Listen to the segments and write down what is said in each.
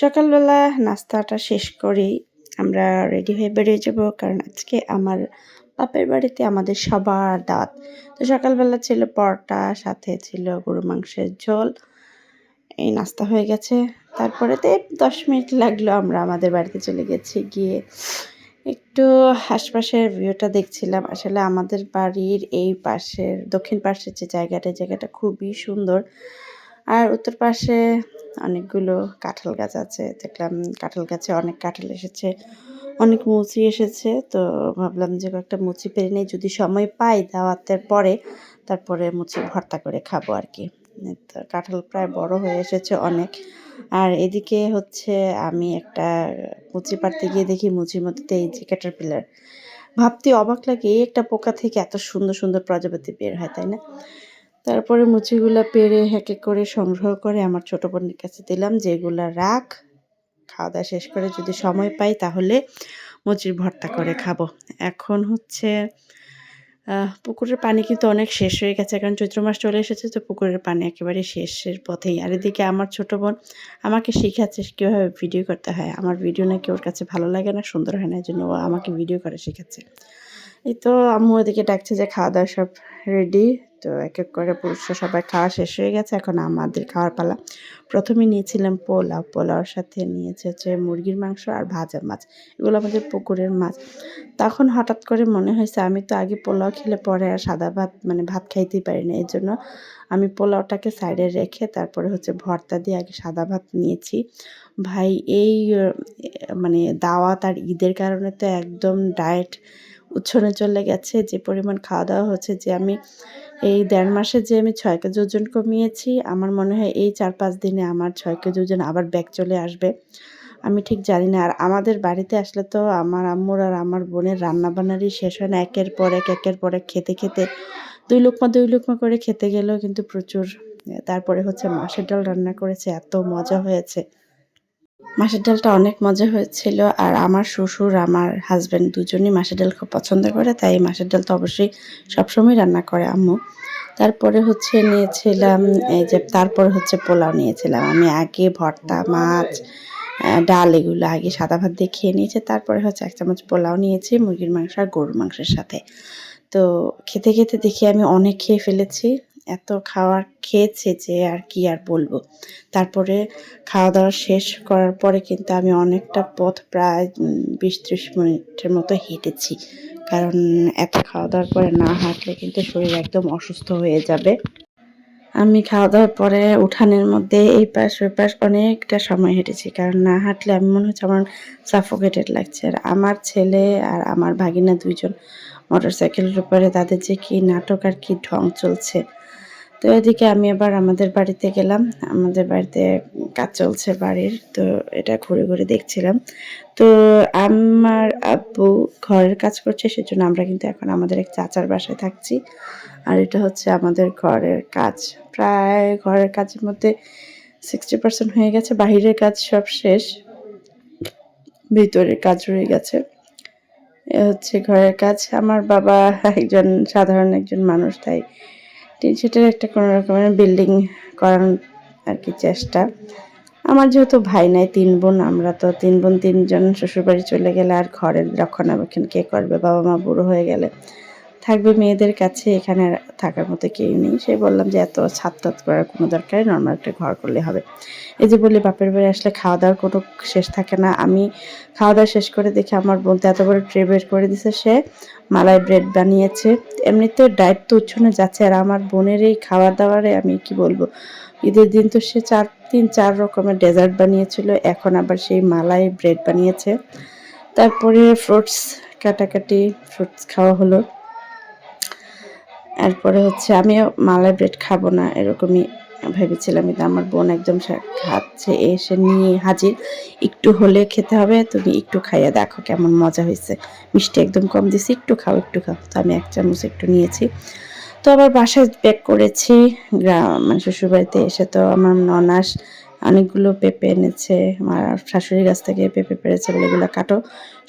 সকালবেলা নাস্তাটা শেষ করেই আমরা রেডি হয়ে বেরিয়ে যাব, কারণ আজকে আমার বাপের বাড়িতে আমাদের সবার দাওয়াত। তো সকালবেলা ছিল পরোটা, সাথে ছিল গরু মাংসের ঝোল। এই নাস্তা হয়ে গেছে। তারপরেতে 10 মিনিট লাগলো, আমরা আমাদের বাড়িতে চলে গেছি। গিয়ে একটু আশপাশের ভিউটা দেখছিলাম। আসলে আমাদের বাড়ির এই পাশের দক্ষিণ পাশের যে জায়গাটা খুবই সুন্দর। আর উত্তর পাশে অনেকগুলো কাঁঠাল গাছ আছে। দেখলাম কাঁঠাল গাছে অনেক কাঁঠাল এসেছে, অনেক মুচি এসেছে। তো ভাবলাম যে কয়েকটা মুচি পেরে নেই, যদি সময় পাই দাওয়াতের পরে, তারপরে মুচি ভর্তা করে খাবো আর কি। তো কাঁঠাল প্রায় বড় হয়ে এসেছে অনেক। আর এদিকে হচ্ছে আমি একটা মুচি পাড়তে গিয়ে দেখি মুচির মধ্যে এই যে ক্যাটারপিলার। ভাবতে অবাক লাগে, এই একটা পোকা থেকে এত সুন্দর সুন্দর প্রজাপতি বের হয়, তাই না? তারপরে মুচিগুলা পেড়ে এক এক করে সংগ্রহ করে আমার ছোট বোনের কাছে দিলাম, যে এগুলা রাখ, খাওয়া দাওয়া শেষ করে যদি সময় পাই তাহলে মুচির ভর্তা করে খাবো। এখন হচ্ছে পুকুরের পানি কিন্তু অনেক শেষ হয়ে গেছে, কারণ চৈত্র মাস চলে এসেছে। তো পুকুরের পানি একেবারে শেষের পথেই। আর এদিকে আমার ছোট বোন আমাকে শিখাচ্ছে কীভাবে ভিডিও করতে হয়। আমার ভিডিও নাকি ওর কাছে ভালো লাগে না, সুন্দর হয় না, এই জন্য ও আমাকে ভিডিও করে শেখাচ্ছে। এই তো আম্মু ওদিকে ডাকছে যে খাওয়া দাওয়া সব রেডি। তো এক এক করে পুরুষরা সবাই খাওয়া শেষ হয়ে গেছে, এখন আমাদের খাওয়ার পালা। প্রথমে নিয়েছিলাম পোলাওর সাথে নিয়েছে হচ্ছে মুরগির মাংস আর ভাজা মাছ। এগুলো আমাদের পুকুরের মাছ। তখন হঠাৎ করে মনে হয়েছে, আমি তো আগে পোলাও খেলে পরে আর সাদা ভাত মানে ভাত খাইতেই পারি না, এই জন্য আমি পোলাওটাকে সাইডে রেখে তারপরে হচ্ছে ভর্তা দিয়ে আগে সাদা ভাত নিয়েছি। ভাই এই মানে দাওয়াত আর ঈদের কারণে তো একদম ডায়েট উচ্ছনে চলে গেছে। যে পরিমাণ খাওয়া দাওয়া হচ্ছে, যে আমি এই 1.5 মাসে যে আমি 6 কেজি ওজন কমিয়েছি, আমার মনে হয় এই 4-5 দিনে আমার 6 কেজি ওজন আবার ব্যাক চলে আসবে। আমি ঠিক জানি না। আর আমাদের বাড়িতে আসলে তো আমার আম্মুর আর আমার বোনের রান্নাবান্নারই শেষ হয় না। একের পর এক খেতে 2 লোকমা করে খেতে গেলেও কিন্তু প্রচুর। তারপরে হচ্ছে মাছের ডাল রান্না করেছে, এত মজা হয়েছে। মাছের ডালটা অনেক মজা হয়েছিল। আর আমার শ্বশুর, আমার হাজব্যান্ড দুজনই মাছের ডাল খুব পছন্দ করে, তাই মাছের ডাল তো অবশ্যই সবসময় রান্না করে আম্মু। তারপরে হচ্ছে নিয়েছিলাম এই যে, তারপরে হচ্ছে পোলাও নিয়েছিলাম। আমি আগে ভর্তা, মাছ, ডাল এগুলো আগে সাদা ভাত দিয়ে খেয়ে নিয়েছি। তারপরে হচ্ছে 1 চামচ পোলাও নিয়েছি মুরগির মাংস আর গরুর মাংসের সাথে। তো খেতে খেতে দেখি আমি অনেক খেয়ে ফেলেছি। এত খাবার খেয়েছি যে আর কি আর বলবো। তারপরে খাওয়া দাওয়া শেষ করার পরে কিন্তু আমি অনেকটা পথ, প্রায় 20-30 মিনিটের মতো হেঁটেছি। কারণ এত খাওয়া দাওয়ার পরে না হাঁটলে কিন্তু শরীর একদম অসুস্থ হয়ে যাবে। আমি খাওয়া দাওয়ার পরে উঠানের মধ্যে এই পাশ ওই পাশ অনেকটা সময় হেঁটেছি, কারণ না হাঁটলে আমি মনে হচ্ছে আমার সাফোকেটেড লাগছে। আর আমার ছেলে আর আমার ভাগিনা 2 জন মোটরসাইকেলের উপরে, তাদের যে কী নাটক আর কী ঢং চলছে। তো এদিকে আমি আবার আমাদের বাড়িতে গেলাম। আমাদের বাড়িতে কাজ চলছে বাড়ির, তো এটা ঘুরে ঘুরে দেখছিলাম। তো আমার আব্বু ঘরের কাজ করছে, সেজন্য আমরা কিন্তু এখন আমাদের এক চাচার বাসায় থাকছি। আর এটা হচ্ছে আমাদের ঘরের কাজ। প্রায় ঘরের কাজের মধ্যে 60% হয়ে গেছে। বাহিরের কাজ সব শেষ, ভিতরের কাজ রয়ে গেছে। এ হচ্ছে ঘরের কাজ। আমার বাবা সাধারণ একজন মানুষ, তাই টিন শেডের একটা কোনো রকমের বিল্ডিং করার আর কি চেষ্টা। আমার যেহেতু ভাই নাই, 3 বোন, আমরা তো 3 বোন 3 জন শ্বশুরবাড়ি চলে গেলে আর ঘরের রক্ষণাবেক্ষণ কে করবে? বাবা মা বুড়ো হয়ে গেলে থাকবে মেয়েদের কাছে, এখানে থাকার মতো কেউ নেই। সে বললাম যে এত ছাদ করার কোনো দরকার নেই, নর্মাল একটা ঘর করলে হবে। এই যে বলি, বাপের বাড়ি আসলে খাওয়া দাওয়ার কোনো শেষ থাকে না। আমি খাওয়া দাওয়া শেষ করে দেখি আমার বোন তো এত বড় ট্রে বের করে দিছে, সে মালাই ব্রেড বানিয়েছে। এমনিতে ডায়েট তো উচ্ছনে যাচ্ছে, আর আমার বোনের এই খাওয়া দাওয়ারে আমি কি বলবো, ঈদের দিন তো সে 3-4 রকমের ডেজার্ট বানিয়েছিল, এখন আবার সেই মালাই ব্রেড বানিয়েছে। তারপরে ফ্রুটস কাটাকাটি, ফ্রুটস খাওয়া হলো। এরপরে হচ্ছে আমিও মালাই ব্রেড খাবো না এরকমই ভেবেছিলাম, কিন্তু আমার বোন একদম খাচ্ছে, এসে নিয়ে হাজির। একটু হলে খেতে হবে, তুমি একটু খাইয়ে দেখো কেমন মজা হয়েছে, মিষ্টি একদম কম দিছি, একটু খাও একটু খাও। তো আমি 1 চামচ একটু নিয়েছি। তো আবার বাসায় প্যাক করেছি। মানে শ্বশুরবাড়িতে এসে তো আমার ননাস অনেকগুলো পেঁপে এনেছে, আমার শাশুড়ির কাছ থেকে পেঁপে পেড়েছে বলে, এগুলো কাটো,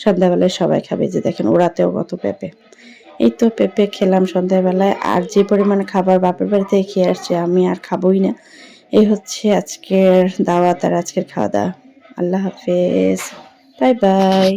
সন্ধ্যাবেলায় সবাই খাবে। যে দেখেন ওরাতেও কত পেঁপে। এই তো পেঁপে খেলাম সন্ধ্যাবেলায়। আর যে পরিমাণে খাবার বাপের বাড়ি থেকে খেয়ে আসছে, আমি আর খাবোই না। এই হচ্ছে আজকের দাওয়াত আর আজকের খাওয়া দাওয়া। আল্লাহ হাফেজ। Bye bye.